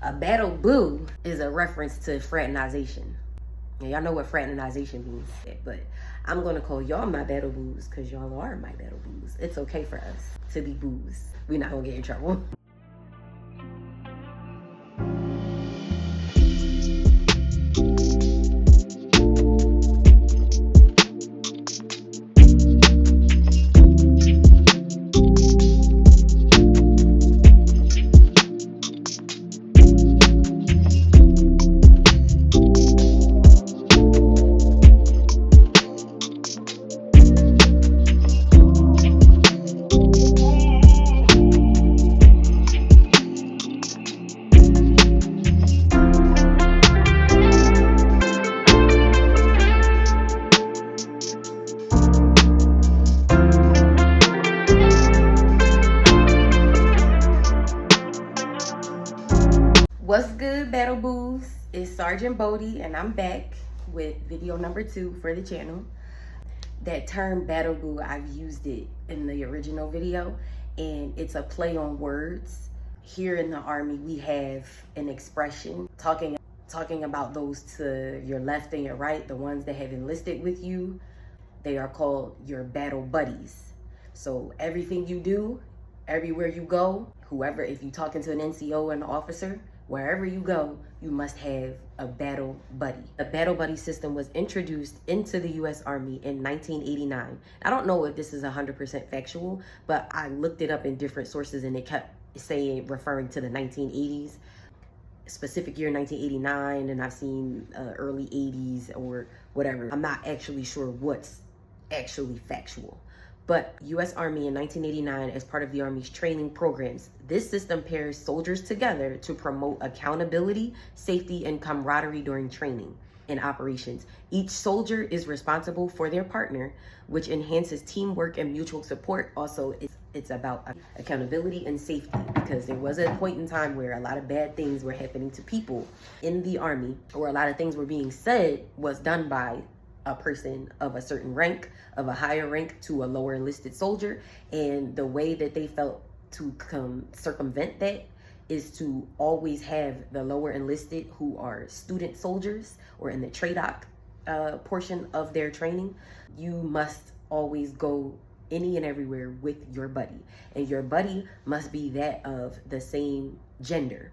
A battle boo is a reference to fraternization. And y'all know what fraternization means, but I'm gonna call y'all my battle boos because y'all are my battle boos. It's okay for us to be boos. We're not gonna get in trouble. What's good, battle boos? It's Sergeant Bodie, and I'm back with video number 2 for the channel. That term battle boo, I've used it in the original video, and it's a play on words. Here in the Army, we have an expression talking about those to your left and your right, the ones that have enlisted with you. They are called your battle buddies. So everything you do, everywhere you go, whoever, if you're talking to an NCO and an officer, wherever you go, you must have a battle buddy. The battle buddy system was introduced into the U.S. Army in 1989. I don't know if this is 100% factual, but I looked it up in different sources and it kept saying, referring to the 1980s, specific year 1989, and I've seen early 80s or whatever. I'm not actually sure what's actually factual. But U.S. Army in 1989, as part of the Army's training programs, this system pairs soldiers together to promote accountability, safety, and camaraderie during training and operations. Each soldier is responsible for their partner, which enhances teamwork and mutual support. Also, it's about accountability and safety, because there was a point in time where a lot of bad things were happening to people in the Army, or a lot of things were being said was done by a person of a certain rank, of a higher rank, to a lower enlisted soldier. And the way that they felt to circumvent that is to always have the lower enlisted, who are student soldiers or in the TRADOC portion of their training, you must always go any and everywhere with your buddy. And your buddy must be that of the same gender.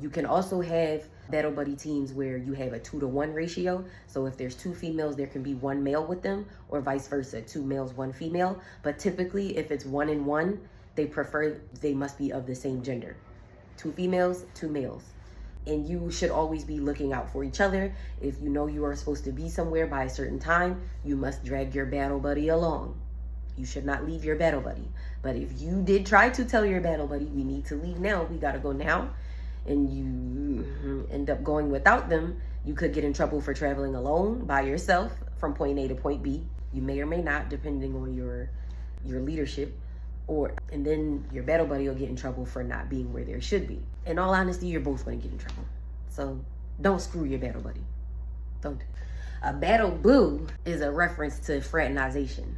You can also have battle buddy teams where you have a 2-to-1 ratio. So if there's 2 females, there can be 1 male with them, or vice versa, 2 males, 1 female. But typically, if it's 1 and 1, they must be of the same gender. 2 females, 2 males. And you should always be looking out for each other. If you know you are supposed to be somewhere by a certain time, you must drag your battle buddy along. You should not leave your battle buddy. But if you did try to tell your battle buddy, we need to leave now, we gotta go now, and you end up going without them, you could get in trouble for traveling alone by yourself from point A to point B. You may or may not, depending on your leadership, and then your battle buddy will get in trouble for not being where there should be. In all honesty, you're both going to get in trouble. So don't screw your battle buddy. Don't. A battle boo is a reference to fraternization.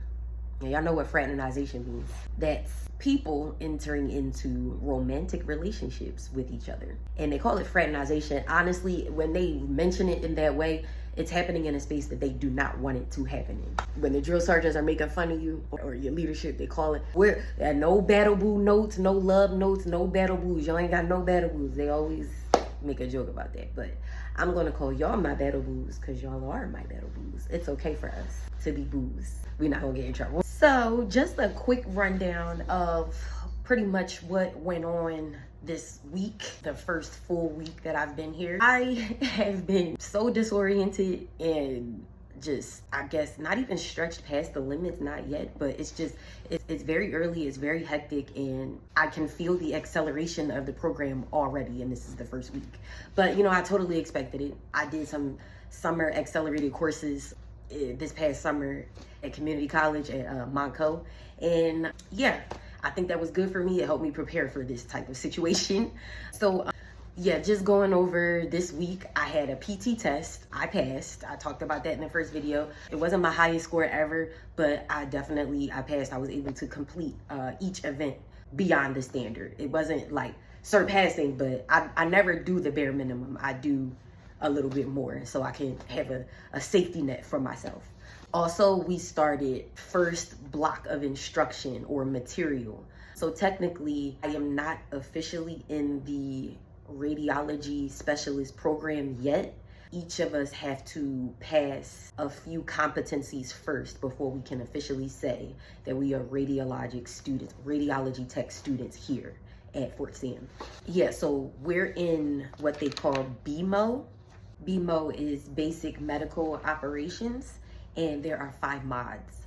Now, y'all know what fraternization means. That's people entering into romantic relationships with each other. And they call it fraternization. Honestly, when they mention it in that way, it's happening in a space that they do not want it to happen in. When the drill sergeants are making fun of you, or your leadership, they call it, no battle boo notes, no love notes, no battle boos. Y'all ain't got no battle boos. They always make a joke about that. But I'm gonna call y'all my battle boos because y'all are my battle boos. It's okay for us to be boos. We're not gonna get in trouble. So just a quick rundown of pretty much what went on this week, the first full week that I've been here. I have been so disoriented and just, I guess, not even stretched past the limits, not yet, but it's very early, it's very hectic, and I can feel the acceleration of the program already, and this is the first week. But, you know, I totally expected it. I did some summer accelerated courses this past summer at community college at Montco, and yeah, I think that was good for me. It helped me prepare for this type of situation. So yeah, just going over this week, I had a PT test. I passed. I talked about that in the first video. It wasn't my highest score ever, but I passed. I was able to complete each event beyond the standard. It wasn't like surpassing, but I never do the bare minimum. I do a little bit more so I can have a safety net for myself. Also, we started first block of instruction or material. So technically, I am not officially in the radiology specialist program yet. Each of us have to pass a few competencies first before we can officially say that we are radiology tech students here at Fort Sam. Yeah, so we're in what they call BMO. BMO is Basic Medical Operations, and there are 5 mods.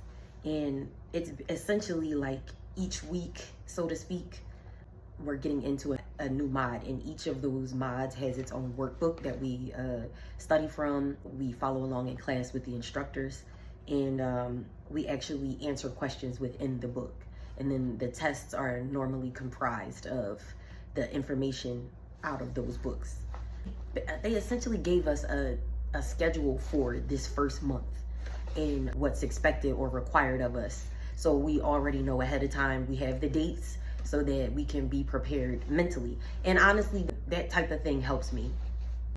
And it's essentially like each week, so to speak, we're getting into a new mod, and each of those mods has its own workbook that we study from. We follow along in class with the instructors, and we actually answer questions within the book. And then the tests are normally comprised of the information out of those books. They essentially gave us a schedule for this first month and what's expected or required of us. So we already know ahead of time. We have the dates so that we can be prepared mentally. And honestly, that type of thing helps me.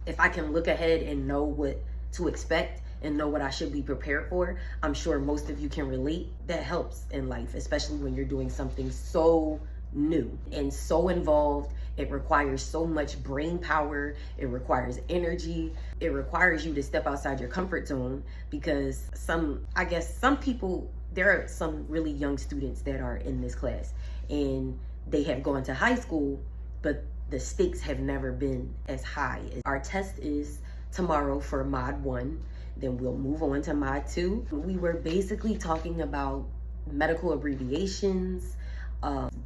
If I can look ahead and know what to expect and know what I should be prepared for, I'm sure most of you can relate. That helps in life, especially when you're doing something so new and so involved. It requires so much brain power. It requires energy. It requires you to step outside your comfort zone, because some people, there are some really young students that are in this class and they have gone to high school, but the stakes have never been as high. Our test is tomorrow for mod 1, then we'll move on to mod 2. We were basically talking about medical abbreviations,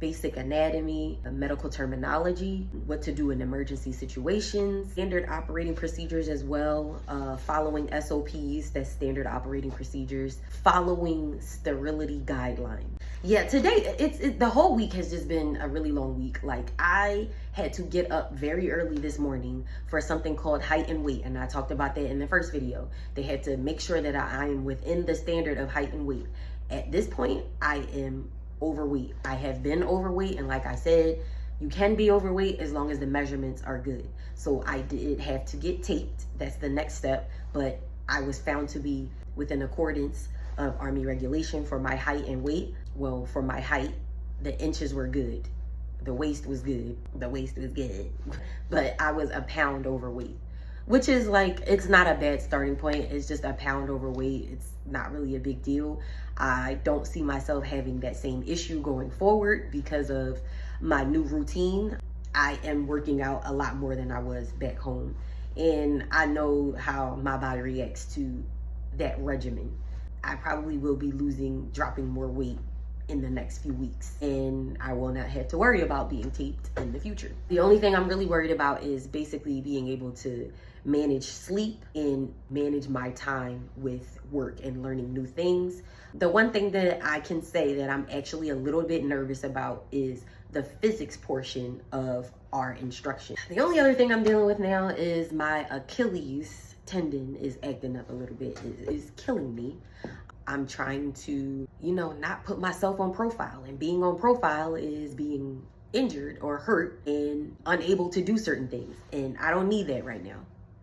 basic anatomy, medical terminology, what to do in emergency situations, standard operating procedures as well, following SOPs, that's standard operating procedures, following sterility guidelines. Yeah, today, the whole week has just been a really long week. Like, I had to get up very early this morning for something called height and weight, and I talked about that in the first video. They had to make sure that I am within the standard of height and weight. At this point, I am overweight. I have been overweight, and like I said, you can be overweight as long as the measurements are good. So I did have to get taped. That's the next step, but I was found to be within accordance of Army regulation for my height and weight. Well, for my height, the inches were good. The waist was good. But I was a pound overweight, which is like, it's not a bad starting point. It's just a pound overweight. It's not really a big deal. I don't see myself having that same issue going forward because of my new routine. I am working out a lot more than I was back home, and I know how my body reacts to that regimen. I probably will be dropping more weight in the next few weeks, and I will not have to worry about being taped in the future. The only thing I'm really worried about is basically being able to manage sleep and manage my time with work and learning new things. The one thing that I can say that I'm actually a little bit nervous about is the physics portion of our instruction. The only other thing I'm dealing with now is my Achilles tendon is acting up a little bit. It's killing me. I'm trying to, not put myself on profile, and being on profile is being injured or hurt and unable to do certain things. And I don't need that right now.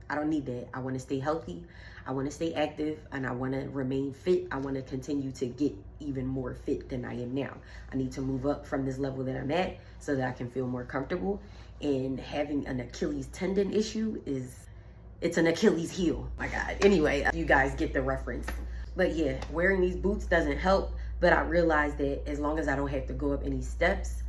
I don't need that. I want to stay healthy. I want to stay active, and I want to remain fit. I want to continue to get even more fit than I am now. I need to move up from this level that I'm at so that I can feel more comfortable. And having an Achilles tendon issue it's an Achilles heel. My God. Anyway, you guys get the reference. But yeah, wearing these boots doesn't help, but I realize that as long as I don't have to go up any steps,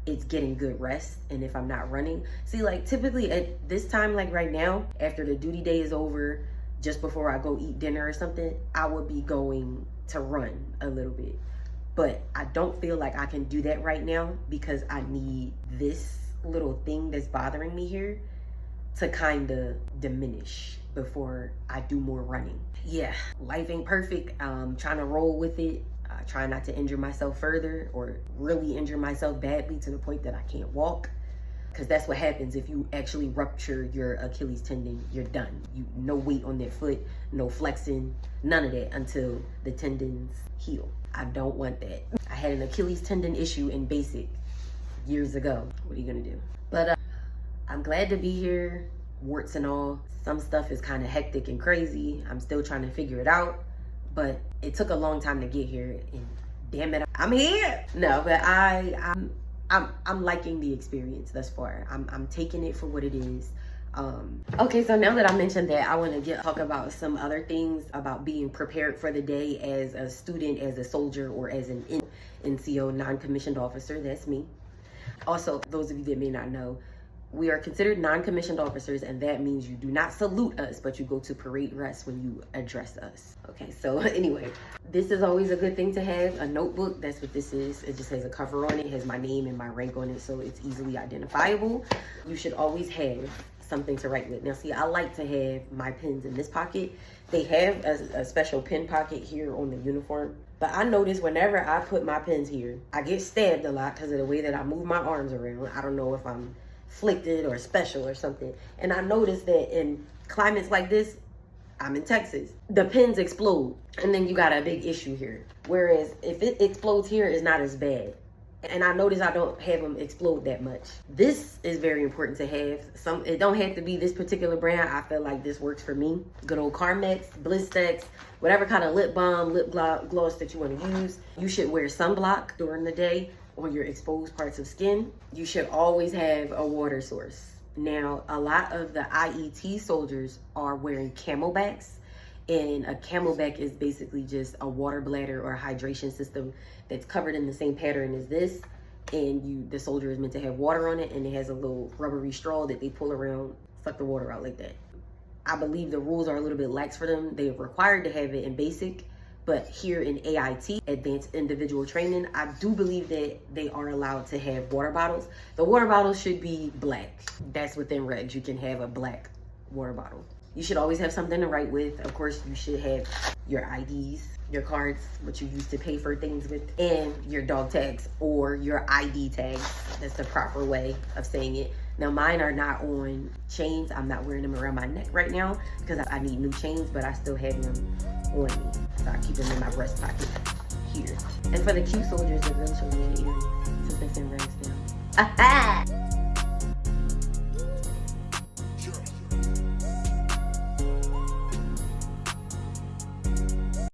it's getting good rest. And if I'm not running, see, like typically at this time, like right now, after the duty day is over, just before I go eat dinner or something, I would be going to run a little bit. But I don't feel like I can do that right now because I need this little thing that's bothering me here to kind of diminish before I do more running. Yeah, life ain't perfect. I'm trying to roll with it. Trying not to injure myself further or really injure myself badly to the point that I can't walk. Because that's what happens if you actually rupture your Achilles tendon. You're done. No weight on that foot, no flexing, none of that until the tendons heal. I don't want that. I had an Achilles tendon issue in basic years ago. What are you gonna do? But I'm glad to be here, warts and all. Some stuff is kind of hectic and crazy. I'm still trying to figure it out, but it took a long time to get here, and damn it, I'm here. No, but I'm liking the experience thus far. I'm taking it for what it is. Okay, so now that I mentioned that, I want to talk about some other things about being prepared for the day as a student, as a soldier, or as an NCO, non-commissioned officer. That's me. Also, those of you that may not know, we are considered non-commissioned officers, and that means you do not salute us, but you go to parade rest when you address us. Okay, so anyway, this is always a good thing to have, a notebook. That's what this is. It just has a cover on it. It has my name and my rank on it, so it's easily identifiable. You should always have something to write with. Now, see, I like to have my pens in this pocket. They have a special pen pocket here on the uniform, but I notice whenever I put my pens here, I get stabbed a lot because of the way that I move my arms around. I don't know if I'm afflicted or special or something. And I noticed that in climates like this, I'm in Texas, the pins explode, and then you got a big issue here. Whereas if it explodes here, it's not as bad. And I notice I don't have them explode that much. This is very important to have. It don't have to be this particular brand. I feel like this works for me. Good old Carmex, Blistex, whatever kind of lip balm, lip gloss that you want to use. You should wear sunblock during the day on your exposed parts of skin. You should always have a water source. Now, a lot of the IET soldiers are wearing camelbacks, and a camelback is basically just a water bladder or a hydration system that's covered in the same pattern as this, and the soldier is meant to have water on it, and it has a little rubbery straw that they pull around, suck the water out like that. I believe the rules are a little bit lax for them. They are required to have it in basic, but here in AIT, Advanced Individual Training, I do believe that they are allowed to have water bottles. The water bottles should be black. That's within regs. You can have a black water bottle. You should always have something to write with. Of course, you should have your IDs, your cards, what you use to pay for things with, and your dog tags or your ID tags. That's the proper way of saying it. Now, mine are not on chains. I'm not wearing them around my neck right now because I need new chains, but I still have them on me. So I keep them in my breast pocket here. And for the cute soldiers, the girls should wear earrings since they send rings down.